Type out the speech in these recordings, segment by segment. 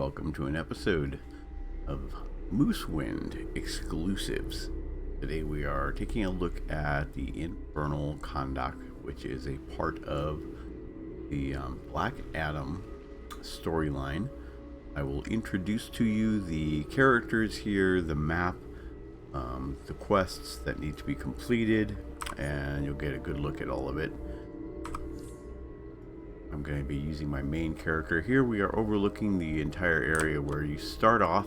welcome to an episode of MooseWind exclusives. Today we are taking a look at the Infernal Kahndaq, which is a part of the Black Adam storyline. I will introduce to you the characters here, the map, the quests that need to be completed, and you'll get a good look at all of it. I'm going to be using my main character. Here we are overlooking the entire area where you start off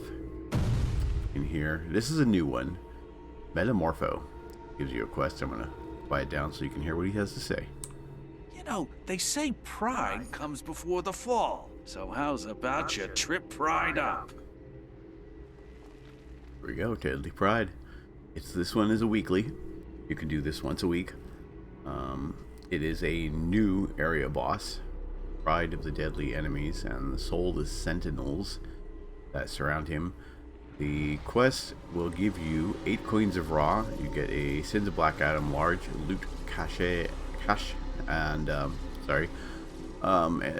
in here. This is a new one. Metamorpho gives you a quest. I'm going to quiet down so you can hear what he has to say. You know, they say pride comes before the fall. So how's about you trip pride up? Here we go, Deadly Pride. This one is a weekly. You can do this once a week. It is a new area boss. Pride of the deadly enemies and the soulless sentinels that surround him. The quest will give you 8 coins of raw. You get a Sins of Black Adam large loot cache and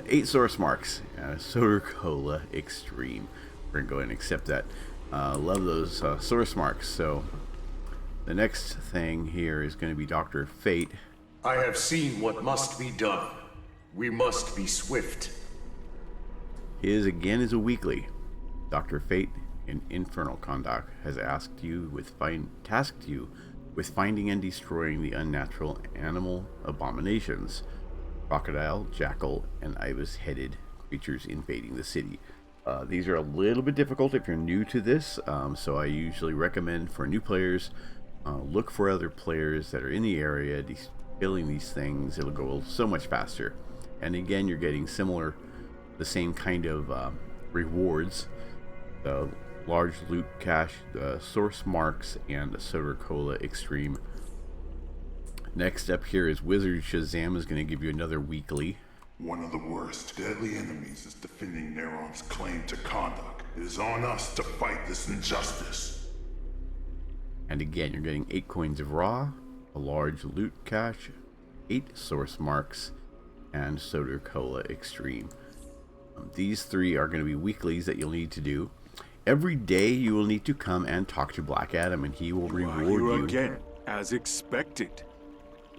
8 source marks and a Soda Cola Extreme. We're gonna go ahead and accept that. Love those source marks. So the next thing here is going to be Dr. Fate. I have seen what must be done. We must be swift. His again is a weekly. Dr. Fate in Infernal Kahndaq has tasked you with finding and destroying the unnatural animal abominations, crocodile, jackal, and ibis-headed creatures invading the city. These are a little bit difficult if you're new to this, so I usually recommend for new players, look for other players that are in the area killing these things. It'll go so much faster. And again, you're getting the same kind of rewards. Large loot cache, source marks, and a Soda Cola Extreme. Next up here is Wizard Shazam is going to give you another weekly. One of the worst deadly enemies is defending Neron's claim to Kahndak. It is on us to fight this injustice. And again, you're getting 8 coins of raw, a large loot cache, 8 source marks, and Soda Cola Extreme. These 3 are going to be weeklies that you'll need to do. Every day you will need to come and talk to Black Adam, and he will reward you again, as expected,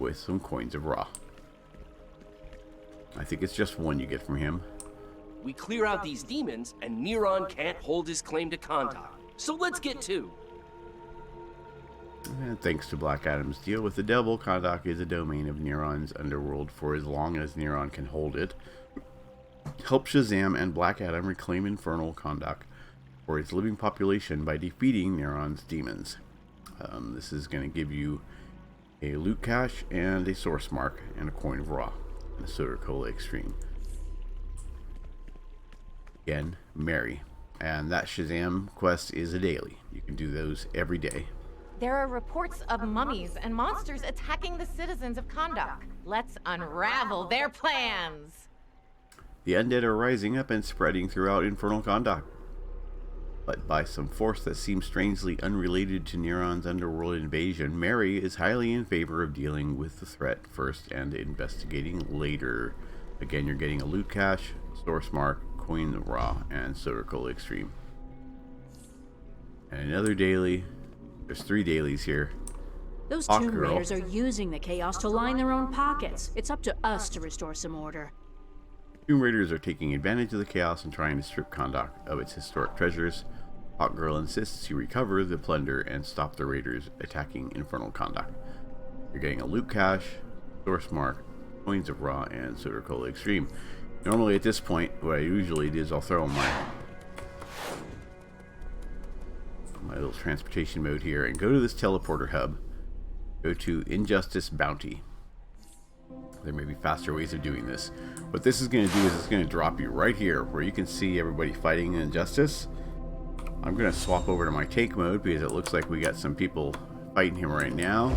with some coins of raw. I think it's just 1 you get from him. We clear out these demons, and Neron can't hold his claim to Kahndak. So let's get to. And thanks to Black Adam's deal with the devil, Kahndak is a domain of Neron's underworld for as long as Neron can hold it. Help Shazam and Black Adam reclaim Infernal Kahndaq for its living population by defeating Neron's demons. This is going to give you a loot cache and a source mark and a coin of raw and a Soda Cola Extreme. Again, Mary. And that Shazam quest is a daily. You can do those every day. There are reports of mummies and monsters attacking the citizens of Kahndaq. Let's unravel their plans. The undead are rising up and spreading throughout Infernal Kahndaq. But by some force that seems strangely unrelated to Neron's underworld invasion, Mary is highly in favor of dealing with the threat first and investigating later. Again, you're getting a loot cache, source mark, coin of raw, and Soda Cola Extreme. And another daily. There's 3 dailies here. Those Tomb Raiders are using the chaos to line their own pockets. It's up to us to restore some order. Tomb Raiders are taking advantage of the chaos and trying to strip Kahndak of its historic treasures. Hawk Girl insists you recover the plunder and stop the raiders attacking Infernal Kahndaq. You're getting a loot cache, source mark, coins of raw, and Soda Cola Extreme. Normally at this point, what I usually do is I'll throw my little transportation mode here and go to this teleporter hub. Go to Injustice Bounty. There may be faster ways of doing this. What this is going to do is it's going to drop you right here where you can see everybody fighting Injustice. I'm going to swap over to my tank mode because it looks like we got some people fighting him right now.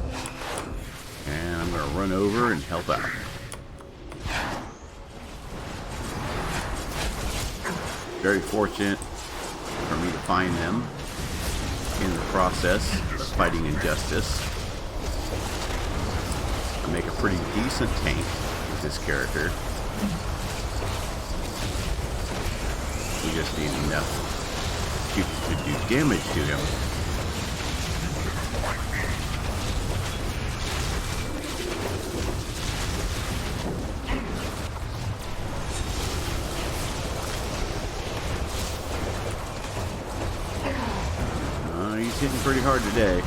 And I'm going to run over and help out. Very fortunate for me to find them in the process of fighting Injustice. I make a pretty decent tank with this character. We just need enough to do damage to him. He's hitting pretty hard today.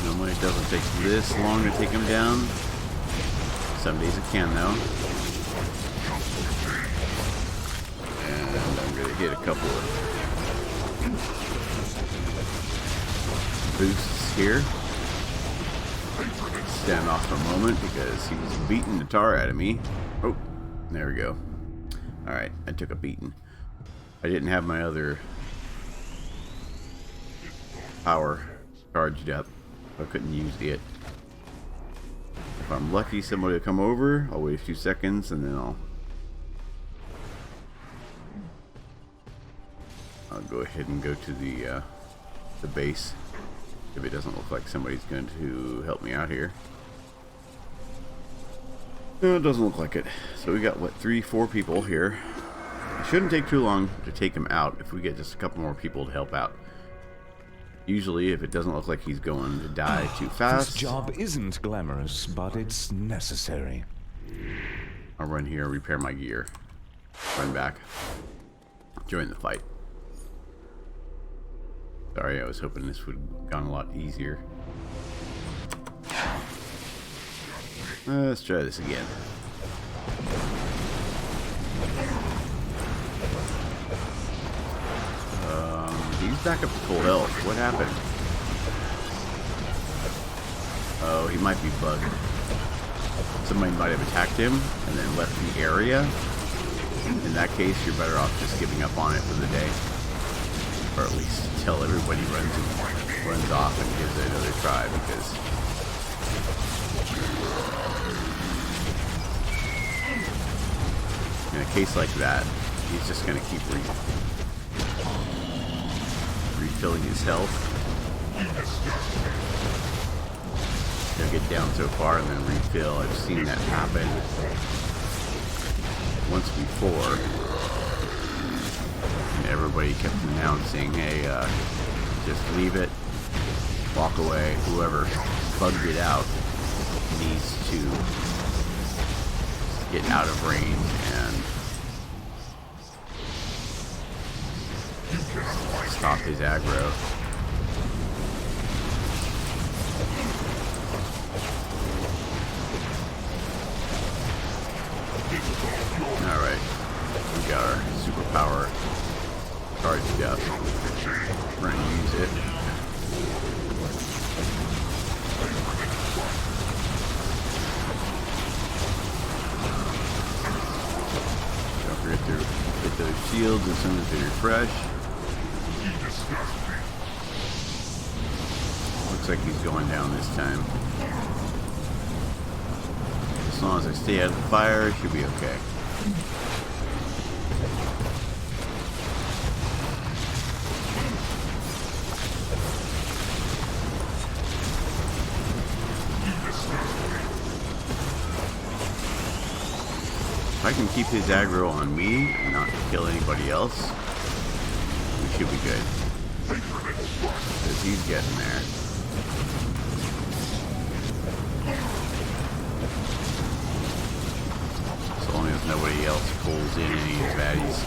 Normally it doesn't take this long to take him down. Some days it can though. And I'm gonna hit a couple of boosts here. Stand off for a moment because he was beating the tar out of me. Oh, there we go. Alright, I took a beating. I didn't have my other power charged up. I couldn't use it. If I'm lucky somebody will come over, I'll wait a few seconds and then I'll go ahead and go to the base. If it doesn't look like somebody's going to help me out here. No, it doesn't look like it. So we got, what, 3-4 people here. It shouldn't take too long to take him out if we get just a couple more people to help out. Usually, if it doesn't look like he's going to die too fast... This job isn't glamorous, but it's necessary. I'll run here, repair my gear. Run back. Join the fight. Sorry, I was hoping this would have gone a lot easier. Let's try this again. He's back up to full health. What happened? Oh, he might be bugged. Somebody might have attacked him and then left the area. In that case, you're better off just giving up on it for the day. Or at least until everybody runs off and gives it another try, because in a case like that, he's just going to keep refilling his health. He'll get down so far and then refill. I've seen that happen once before. And everybody kept announcing, hey, just leave it, walk away. Whoever bugged it out needs to get out of range and stop his aggro. Alright, we got our superpower charged up. We're going to use it. Don't forget to get those shields as soon as they refresh. Looks like he's going down this time. As long as I stay out of the fire, it should be okay. If I can keep his aggro on me and not kill anybody else, we should be good. Because he's getting there. As long as nobody else pulls in any of these baddies.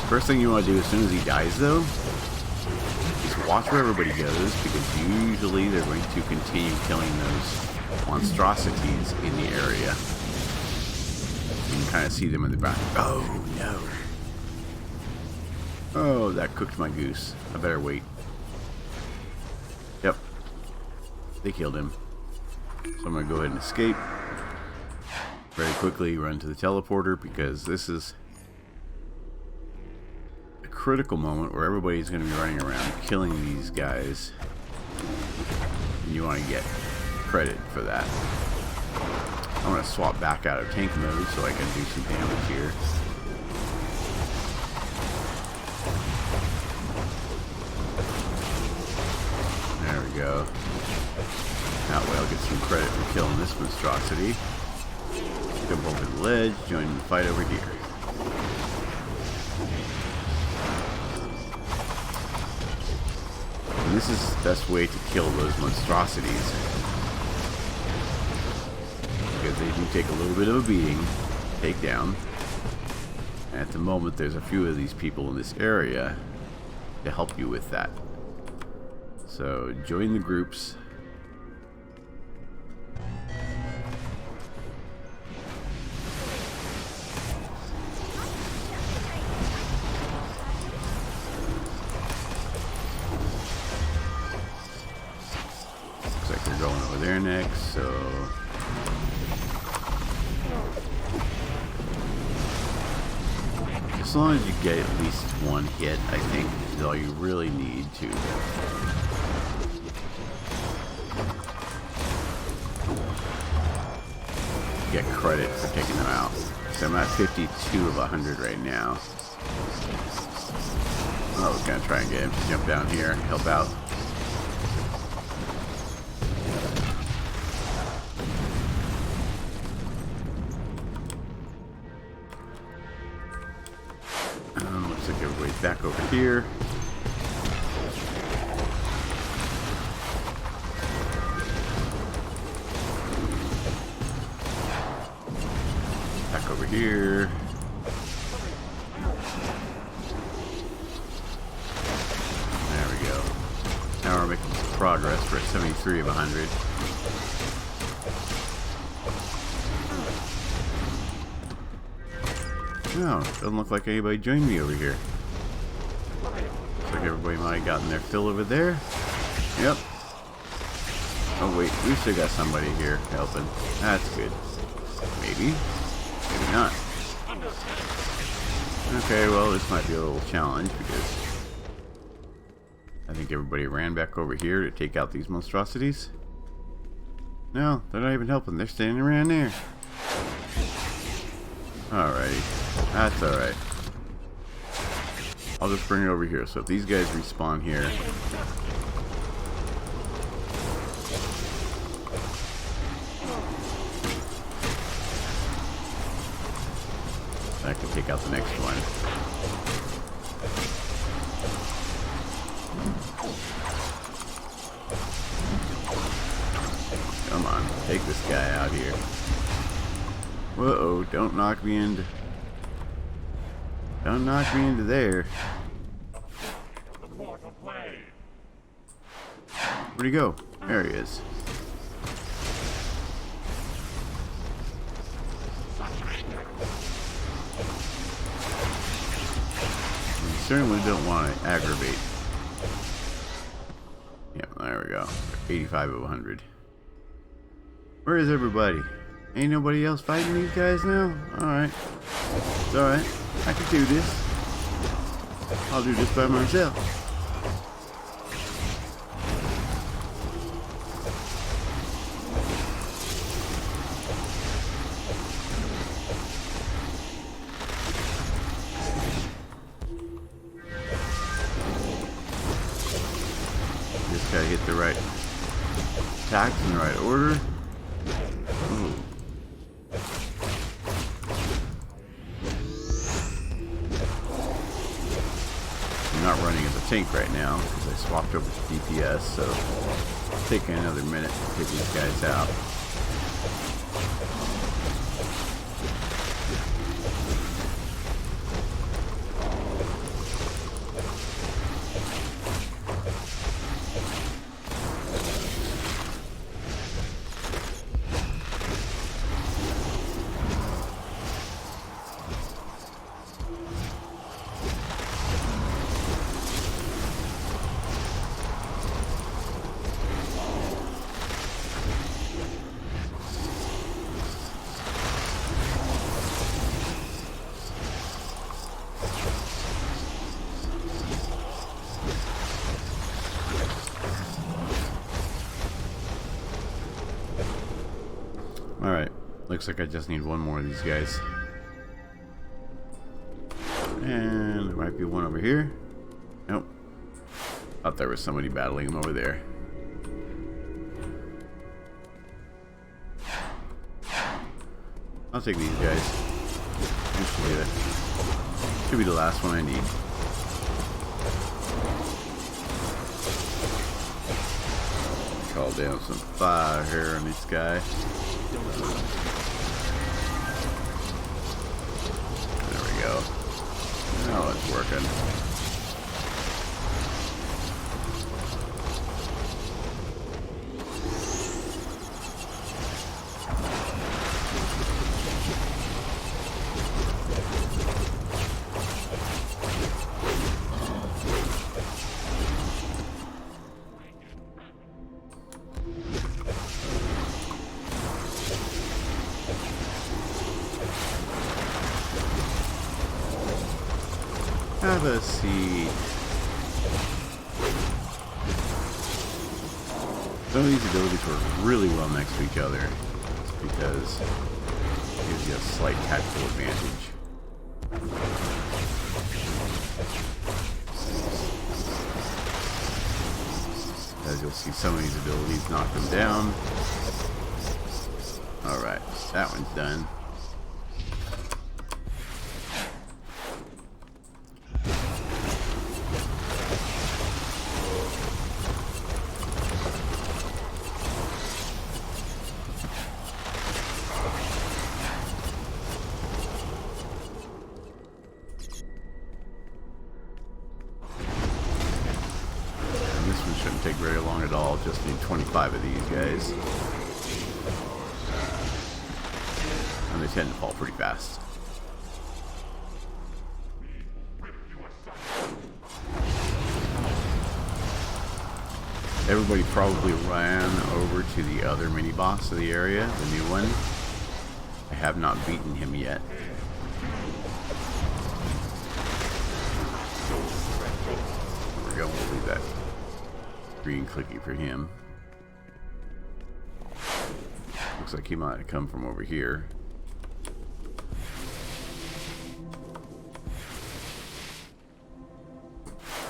First thing you want to do as soon as he dies, though, is watch where everybody goes, because usually they're going to continue killing those monstrosities in the area. You can kind of see them in the back. Oh, no. Oh, that cooked my goose. I better wait. Yep. They killed him. So I'm going to go ahead and escape. Very quickly run to the teleporter, because this is a critical moment where everybody's going to be running around killing these guys. And you want to get credit for that. I'm going to swap back out of tank mode so I can do some damage here. go. That way I'll get some credit for killing this monstrosity. Jump over the ledge, join the fight over here. And this is the best way to kill those monstrosities, because they do take a little bit of a beating, take down. And at the moment there's a few of these people in this area to help you with that. So join the groups. Looks like they're going over there next, so as long as you get at least one hit, I think is all you really need to get credit for taking them out. So I'm at 52 of 100 right now. I was gonna try and get him to jump down here, help out. Looks like everybody's back over here. Back over here. There we go. Now we're making some progress. We're at 73 of 100. No, doesn't look like anybody joined me over here. Looks like everybody might have gotten their fill over there. Yep. Oh wait, we've still got somebody here helping. That's good. Maybe. Maybe not. Okay, well this might be a little challenge because I think everybody ran back over here to take out these monstrosities. No, they're not even helping. They're standing around there. Alrighty. That's alright. I'll just bring it over here. So if these guys respawn here, I can take out the next one. Come on, take this guy out here. Whoa, don't knock me into... Don't knock me into there. Where'd he go? There he is. We certainly don't want to aggravate. Yep, there we go. 85 of 100. Where is everybody? Ain't nobody else fighting these guys now? Alright. It's alright. I can do this. I'll do this by myself. Just gotta hit the right attacks in the right order. Ooh. Not running as a tank right now because I swapped over to DPS, so it's taking another minute to take these guys out. Alright, looks like I just need one more of these guys. And there might be one over here. Nope. Thought there was somebody battling him over there. I'll take these guys. Should be the last one I need. Call down some fire here on this guy. There we go. Now it's working. Have a seat. Some of these abilities work really well next to each other because it gives you a slight tactical advantage. As you'll see, some of these abilities knock them down. Alright, that one's done. Take very long at all, just need 25 of these guys. And they tend to fall pretty fast. Everybody probably ran over to the other mini boss of the area, the new one. I have not beaten him yet. There we go, we'll leave that green clicky for him. Looks like he might have come from over here.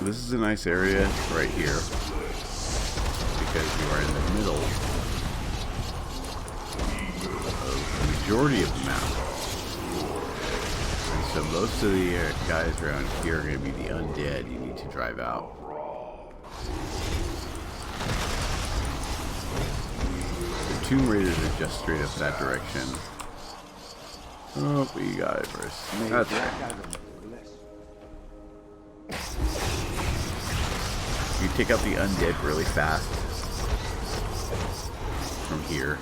This is a nice area right here because you are in the middle of the majority of the map. And so most of the guys around here are going to be the undead you need to drive out. Tomb Raiders are just straight up that direction. Oh, we got it first. That's right. You take out the undead really fast from here.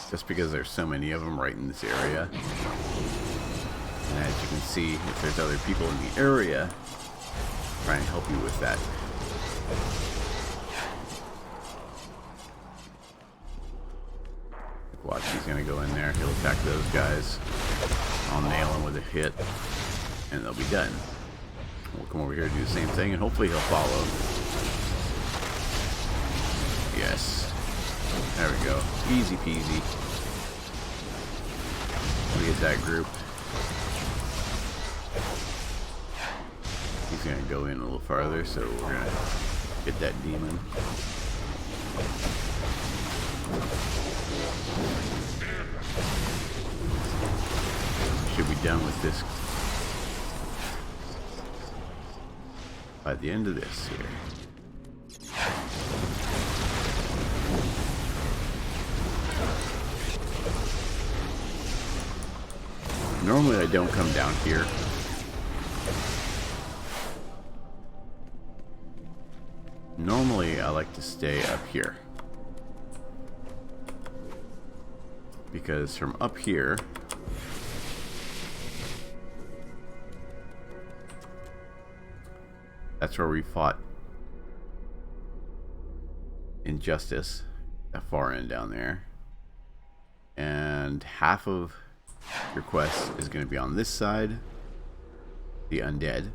Just because there's so many of them right in this area. And as you can see, if there's other people in the area trying to help you with that. Watch, he's gonna go in there, he'll attack those guys. I'll nail him with a hit, and they'll be done. We'll come over here and do the same thing, and hopefully he'll follow. Yes. There we go. Easy peasy. Look at that group. He's gonna go in a little farther, so we're gonna hit that demon. Should be done with this by the end of this here. Normally I don't come down here. Normally I like to stay up here. Because from up here, that's where we fought Injustice, that far end down there. And half of your quest is going to be on this side, the Undead.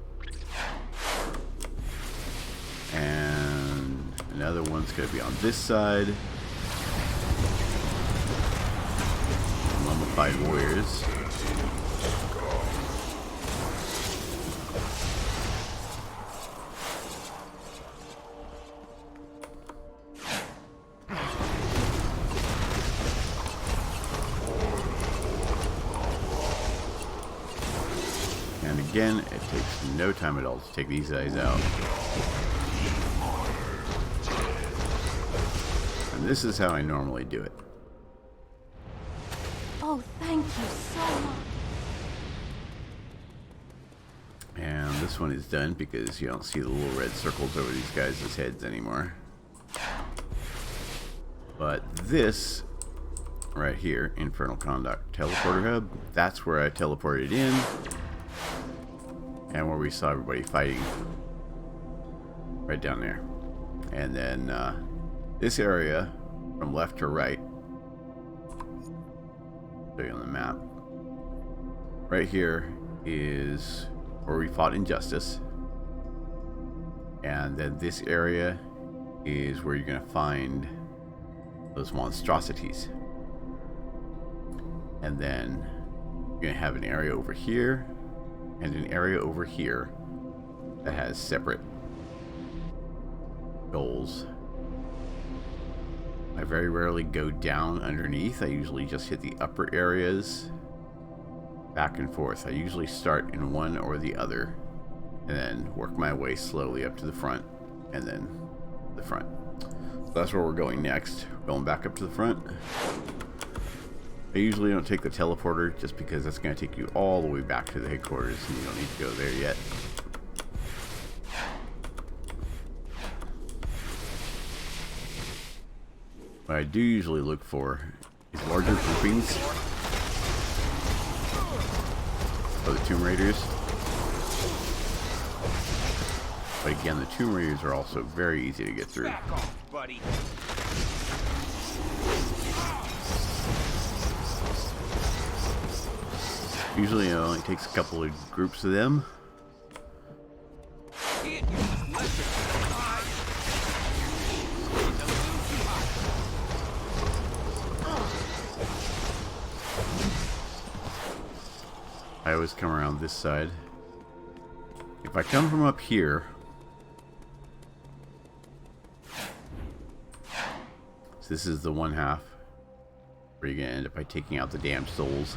And another one's going to be on this side, Mummified Warriors. again, it takes no time at all to take these guys out. And this is how I normally do it. Oh, thank you so much. And this one is done because you don't see the little red circles over these guys' heads anymore. But this right here, Infernal Kahndaq teleporter hub, that's where I teleported in and where we saw everybody fighting right down there. And then this area from left to right, show you on the map, right here is where we fought Injustice, and then this area is where you're going to find those Monstrosities. And then you're going to have an area over here and an area over here that has separate goals. I very rarely go down underneath. I usually just hit the upper areas back and forth. I usually start in one or the other and then work my way slowly up to the front and then the front. So that's where we're going next. Going back up to the front. I usually don't take the teleporter just because that's going to take you all the way back to the headquarters and you don't need to go there yet. What I do usually look for is larger groupings of the Tomb Raiders. But again, the Tomb Raiders are also very easy to get through. Back off, buddy. Usually it only takes a couple of groups of them. Can't use electric fire. I always come around this side. If I come from up here, so this is the one half where you're gonna end up by taking out the damned souls.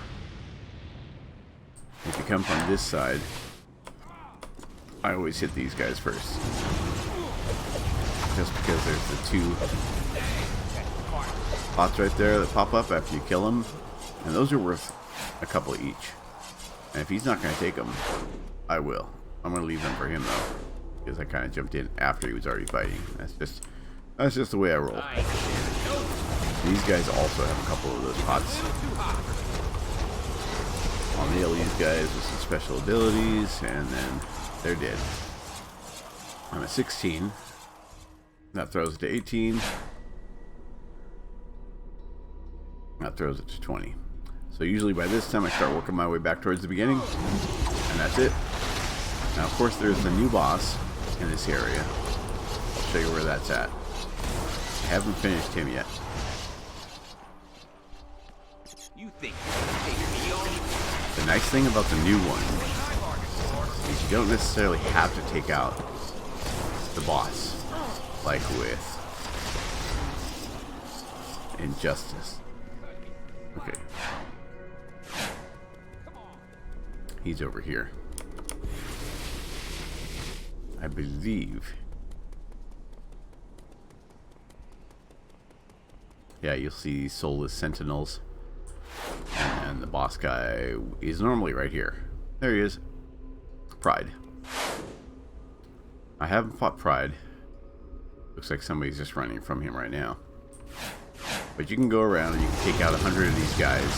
If you come from this side, I always hit these guys first, just because there's the two pots right there that pop up after you kill them, and those are worth a couple each. And if he's not going to take them, I will. I'm going to leave them for him though, because I kind of jumped in after he was already fighting. That's just the way I roll. These guys also have a couple of those pots. I'll nail these guys with some special abilities, and then they're dead. I'm at 16. That throws it to 18. That throws it to 20. So usually by this time I start working my way back towards the beginning, and that's it. Now of course there's the new boss in this area. I'll show you where that's at. I haven't finished him yet. You think you take me on? The nice thing about the new one is you don't necessarily have to take out the boss like with Injustice. Okay. He's over here. I believe. Yeah, you'll see these soulless sentinels. And the boss guy is normally right here. There he is. Pride. I haven't fought Pride. Looks like somebody's just running from him right now. But you can go around and you can take out 100 of these guys.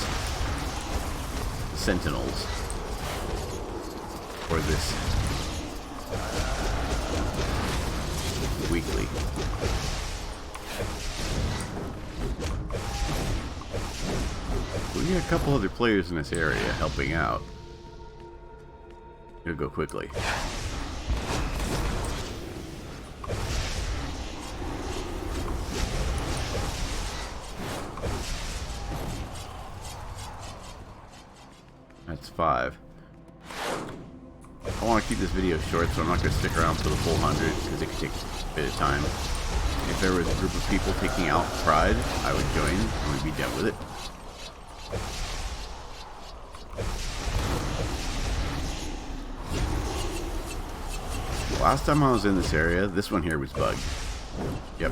Sentinels. For this weekly. We got a couple other players in this area helping out. It'll go quickly. That's 5. I want to keep this video short, so I'm not going to stick around for the full 100 because it could take a bit of time. If there was a group of people taking out Pride, I would join and we'd be done with it. Last time I was in this area, this one here was bugged. Yep.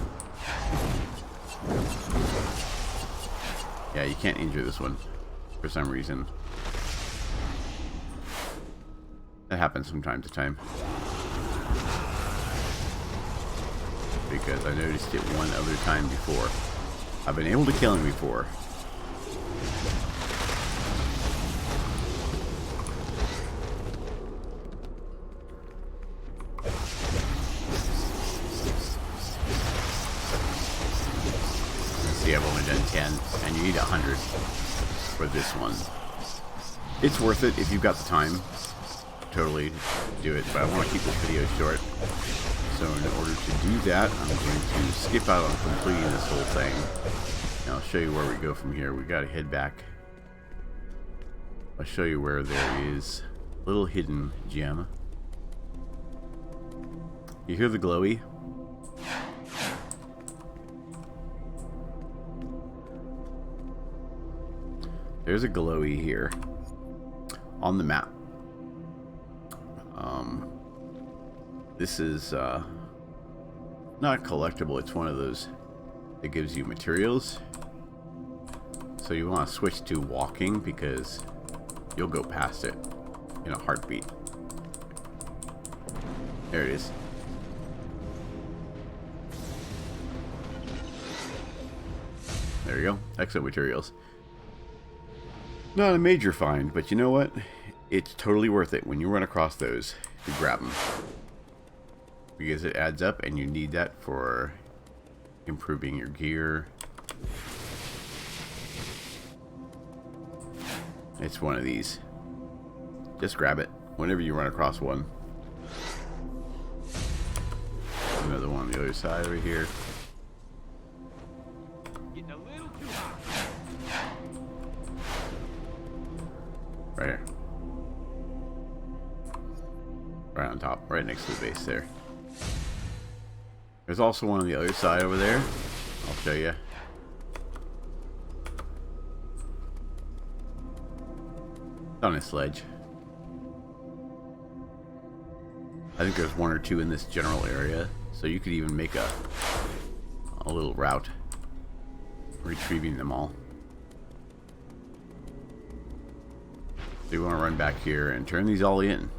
Yeah, you can't injure this one for some reason. That happens from time to time. Because I noticed it one other time before. I've been able to kill him before. See, I've only done 10, and you need 100 for this one. It's worth it if you've got the time. Totally do it, but I want to keep this video short. So in order to do that, I'm going to skip out on completing this whole thing. And I'll show you where we go from here. We got to head back. I'll show you where there is a little hidden gem. You hear the glowy? There's a glowy here on the map. This is not collectible. It's one of those that gives you materials. So you want to switch to walking because you'll go past it in a heartbeat. There it is. There you go. Exo materials. Not a major find, but you know what? It's totally worth it when you run across those to grab them. Because it adds up and you need that for improving your gear. It's one of these. Just grab it whenever you run across one. Another one on the other side over here. Getting a little too hot. Right here. Right on top, right next to the base there. There's also one on the other side over there. I'll show you. It's on a sledge. I think there's one or two in this general area, so you could even make a little route retrieving them all. So you want to run back here and turn these all in.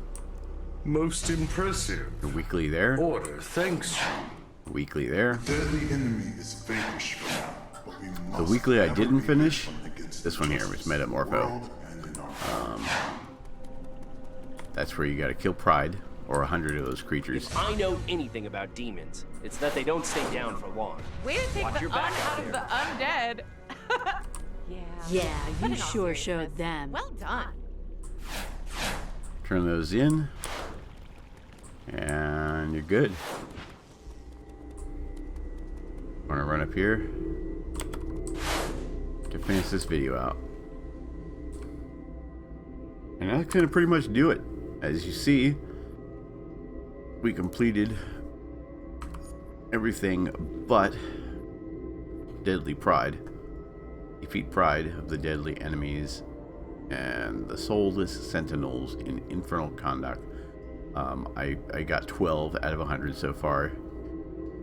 Most impressive. The weekly there. Order thanks you. Weekly there. Deadly enemy is vanquished for now, but we must The weekly I never didn't be finish. against This one here was Metamorpho. world and in our That's where you got to kill Pride or 100 of those creatures. If I know anything about demons, it's that they don't stay down for long. Way to take Watch the your un back out out of the undead. Yeah. Yeah, But you in all sure seriousness, showed them. Well done. Turn those in. And you're good. Want to run up here to finish this video out. And that's going to pretty much do it. As you see, we completed everything but Deadly Pride. Defeat Pride of the deadly enemies and the soulless sentinels in Infernal Kahndaq. I got 12 out of 100 so far.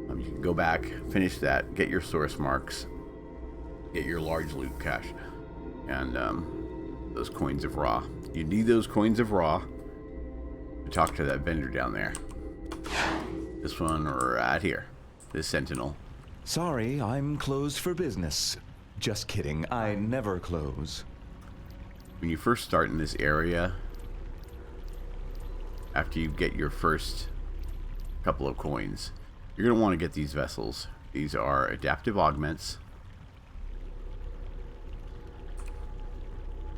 You can go back, finish that, get your source marks, get your large loot cache, and those coins of Ra. You need those coins of Ra to talk to that vendor down there. This one right here, this sentinel. Sorry, I'm closed for business. Just kidding, I never close. When you first start in this area, after you get your first couple of coins, you're going to want to get these vessels. These are adaptive augments,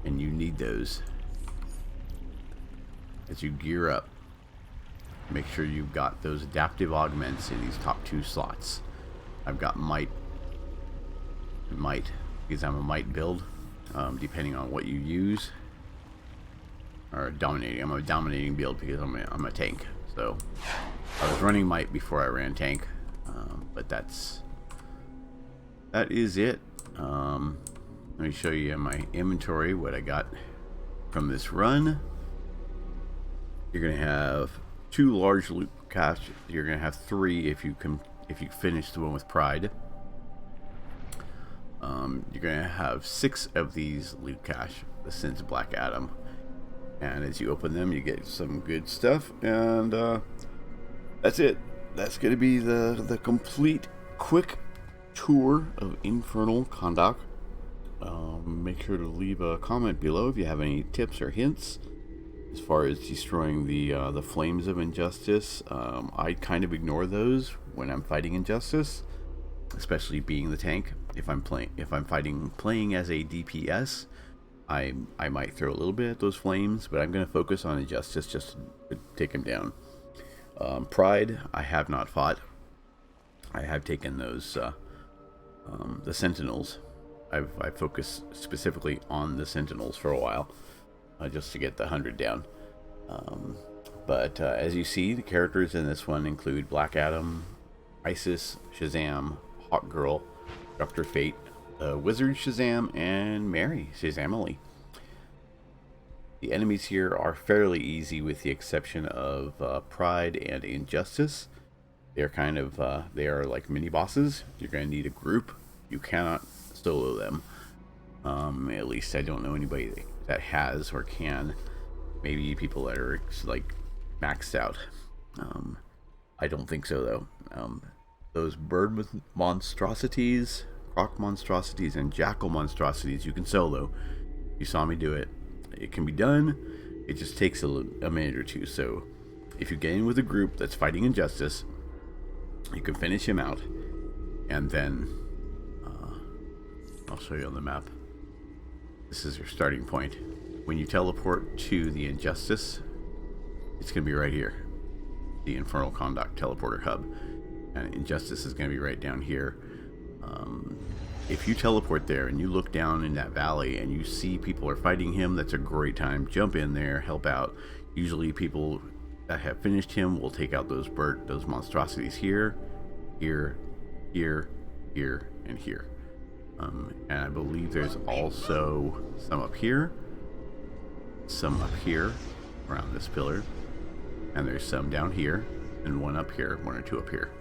and you need those as you gear up. Make sure you've got those adaptive augments in these top 2 slots. I've got might because I'm a might build, depending on what you use. Or dominating. I'm a dominating build because I'm a tank. So I was running might before I ran tank, but that is it. Let me show you in my inventory what I got from this run. You're gonna have 2 large loot cache. You're gonna have 3 if you finish the one with Pride. You're gonna have 6 of these loot cache, the Sins of Black Adam, and as you open them, you get some good stuff. And that's it. That's gonna be the complete quick tour of Infernal Kahndaq. Make sure to leave a comment below if you have any tips or hints as far as destroying the flames of injustice. I kind of ignore those when I'm fighting injustice, especially being the tank. If I'm playing as a DPS, I might throw a little bit at those flames, but I'm going to focus on injustice just to take them down. Pride, I have not fought. I have taken those the Sentinels. I've focused specifically on the Sentinels for a while, just to get the 100 down. But as you see, the characters in this one include Black Adam, Isis, Shazam, Hawk Girl, Dr. Fate, Wizard Shazam, and Mary, Shazamily. The enemies here are fairly easy with the exception of Pride and Injustice. They're kind of, they are like mini bosses. You're going to need a group. You cannot solo them. At least I don't know anybody that has or can. Maybe people that are like maxed out. I don't think so though. Those bird monstrosities, croc monstrosities, and jackal monstrosities you can solo. You saw me do it. It can be done. It just takes a minute or two. So if you get in with a group that's fighting injustice, you can finish him out, and then I'll show you on the map. This is your starting point. When you teleport to the injustice, it's going to be right here, the Infernal Kahndaq teleporter hub, and injustice is going to be right down here. If you teleport there and you look down in that valley and you see people are fighting him, that's a great time. Jump in there, help out. Usually people that have finished him will take out those monstrosities here, here, here, here, and here. And I believe there's also some up here, around this pillar, and there's some down here, and one up here, 1 or 2 up here.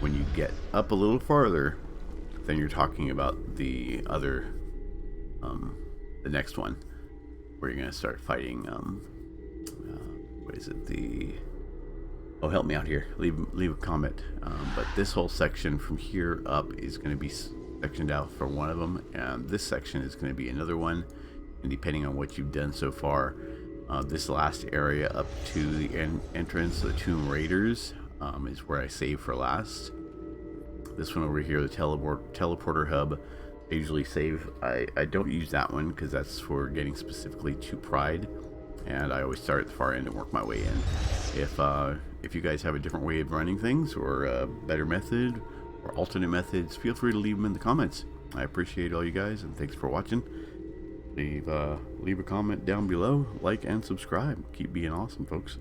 When you get up a little farther, then you're talking about the other, the next one, where you're going to start fighting, what is it, oh, help me out here, leave a comment. But this whole section from here up is going to be sectioned out for one of them, and this section is going to be another one, and depending on what you've done so far, this last area up to the entrance, the Tomb Raiders, is where I save for last. This one over here, the teleporter hub, I usually save. I don't use that one because that's for getting specifically to Pride, and I always start at the far end and work my way in. If you guys have a different way of running things, or a better method, or alternate methods, feel free to leave them in the comments. I appreciate all you guys, and thanks for watching. Leave a comment down below, like and subscribe. Keep being awesome, folks.